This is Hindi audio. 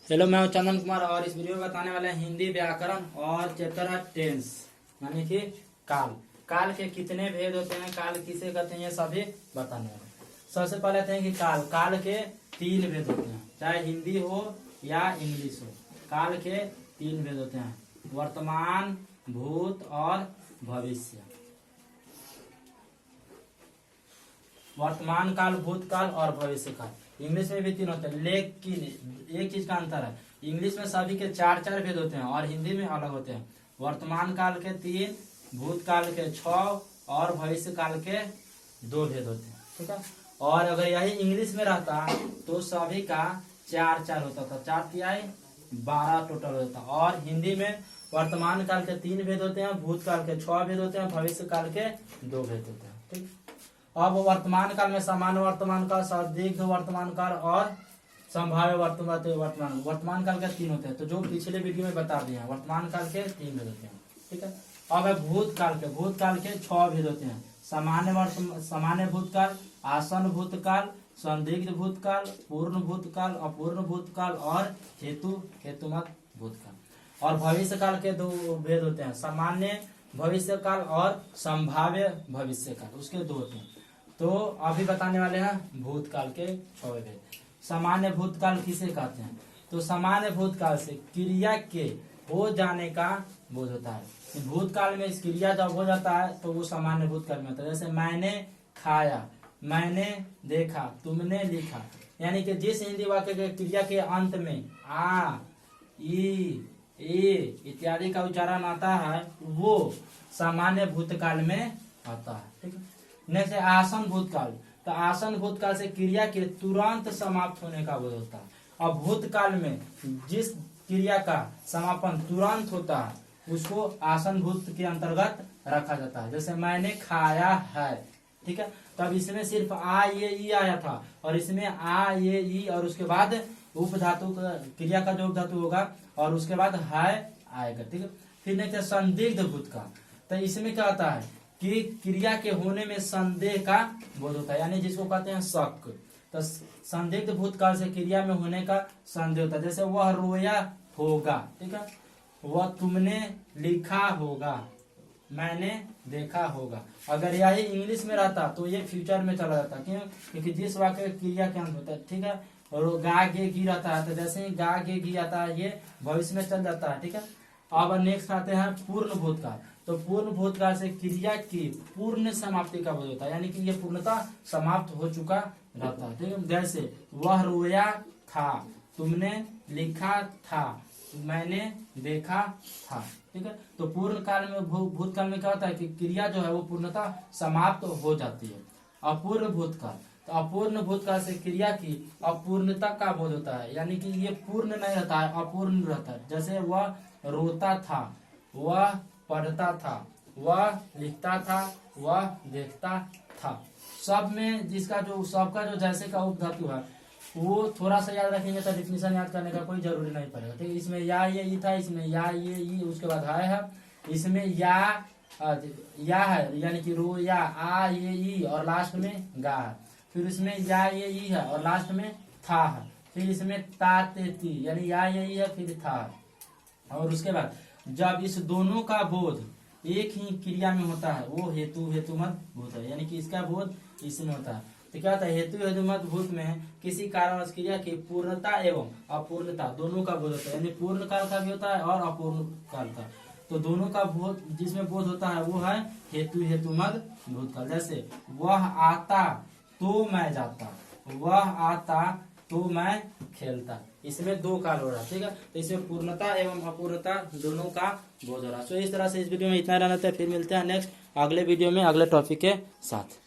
हेलो, मैं हूं चंदन कुमार और इस वीडियो में बताने वाले हैं हिंदी व्याकरण और चैप्टर है टेंस यानी कि काल। काल के कितने भेद होते हैं, काल किसे कहते हैं, ये सभी बताने वाले। सबसे पहले आते हैं कि काल के 3 भेद होते हैं, चाहे हिंदी हो या इंग्लिश हो। काल के 3 भेद होते हैं, वर्तमान, भूत और भविष्य। वर्तमान काल, भूत काल और भविष्य काल। इंग्लिश में भी 3 होते हैं, लेकिन एक चीज का अंतर है, इंग्लिश में सभी के 4 भेद होते हैं और हिंदी में अलग होते हैं। वर्तमान काल के 3, भूत काल के 6 और भविष्य काल के 2 भेद होते हैं। ठीक है। और अगर यही इंग्लिश में रहता तो सभी का 4 होता था, 4 तिहाई 12 टोटल होता। और हिंदी में वर्तमान काल के 3 भेद होते हैं, भूत काल के 6 भेद होते हैं, भविष्य काल के 2 भेद होते हैं। ठीक। अब वर्तमान काल में सामान्य वर्तमान काल, संदिग्ध वर्तमान काल और संभाव्य वर्तमान काल के 3 होते हैं। तो जो पिछले वीडियो में बता दिए हैं, वर्तमान काल के 3 भेद होते हैं। ठीक है। अब है भूत काल के 6 भेद होते हैं, सामान्य भूतकाल, आसन भूतकाल, संदिग्ध भूतकाल, पूर्ण भूतकाल, अपूर्ण भूतकाल और हेतुमत भूतकाल। और भविष्य काल के 2 भेद होते हैं, सामान्य भविष्य काल और संभाव्य भविष्य काल, उसके 2 होते हैं। तो अभी बताने वाले हैं भूतकाल के 6 भेद। सामान्य भूतकाल किसे कहते हैं? तो सामान्य भूतकाल से क्रिया के हो जाने का बोध होता है। भूतकाल में इस क्रिया जब हो जाता है तो वो सामान्य भूतकाल में होता है। जैसे मैंने खाया, मैंने देखा, तुमने लिखा। यानी कि जिस हिंदी वाक्य के क्रिया के अंत में आ, ई, ए इत्यादि का उच्चारण आता है वो सामान्य भूतकाल में आता है। ठीक है। नेक्स्ट है आसन भूतकाल। तो आसन भूतकाल से क्रिया के तुरंत समाप्त होने का बोध होता है। अब भूतकाल में जिस क्रिया का समापन तुरंत होता है उसको आसन भूत के अंतर्गत रखा जाता है। जैसे मैंने खाया है। ठीक है। तब इसमें सिर्फ आ ये ई आया था और इसमें आ ये ई और उसके बाद उपधातु क्रिया का जो उपधातु होगा और उसके बाद है आएगा। ठीक है। फिर नेक्स्ट है संदिग्ध भूतकाल। तो इसमें क्या होता है कि क्रिया के होने में संदेह का बोध होता है, यानी जिसको कहते हैं शक। तो संदिग्ध भूतकाल से क्रिया में होने का संदेह होता है। जैसे वह रोया होगा। ठीक है। वह तुमने लिखा होगा, मैंने देखा होगा। अगर यही इंग्लिश में रहता तो ये फ्यूचर में चला जाता। क्यों? क्योंकि जिस वाक्य क्रिया के अंत होता है। ठीक है। और गा गे घी रहता है तो जैसे ही गा गे घी आता है ये भविष्य में चल जाता है। ठीक है। अब नेक्स्ट आते हैं पूर्ण भूतकाल। तो पूर्ण भूतकाल से क्रिया की पूर्ण समाप्ति का बोध होता है, यानी कि ये पूर्णतः समाप्त हो चुका रहता है। ठीक है। जैसे वह रोया था, तुमने लिखा था, मैंने देखा था। ठीक है। तो पूर्ण काल में भूतकाल में क्या होता है कि क्रिया जो है वो पूर्णतः समाप्त हो जाती है। अपूर्ण भूतकाल। तो अपूर्ण भूतकाल से क्रिया की अपूर्णता का बोध होता है, यानी कि ये पूर्ण नहीं रहता है, अपूर्ण रहता है। जैसे वह रोता था, वह पढ़ता था, वह लिखता था, वह देखता था। सब में जिसका जो सबका जो जैसे का उपधातु है वो थोड़ा सा याद रखेंगे तो डिफिनेशन याद करने का कोई जरूरी नहीं पड़ेगा। ठीक है। इसमें या ये ई था, इसमें या ये ई, उसके बाद है, इसमें या है यानी कि रो या आ ये ई और लास्ट में गा है। फिर इसमें या ये ई है और लास्ट में था है। फिर इसमें ता ते ती यानी या ये ई है फिर था है। और उसके बाद जब इस दोनों का बोध एक ही क्रिया में होता है वो हेतुमत भूत है, यानी कि इसका बोध इसमें होता है। तो क्या होता है हेतुमत भूत में किसी कारणवश क्रिया की पूर्णता एवं अपूर्णता दोनों का बोध होता है, यानी पूर्ण काल का भी होता है और अपूर्ण काल का। तो दोनों का बोध जिसमें बोध होता है वो है हेतुमत भूतकाल। जैसे वह आता तो मैं जाता, वह आता तो मैं खेलता। इसमें 2 काल हो रहा है। ठीक है। तो इसमें पूर्णता एवं अपूर्णता दोनों का बोध हो रहा है। तो इस तरह से इस वीडियो में इतना रहना था। फिर मिलते हैं नेक्स्ट अगले वीडियो में अगले टॉपिक के साथ।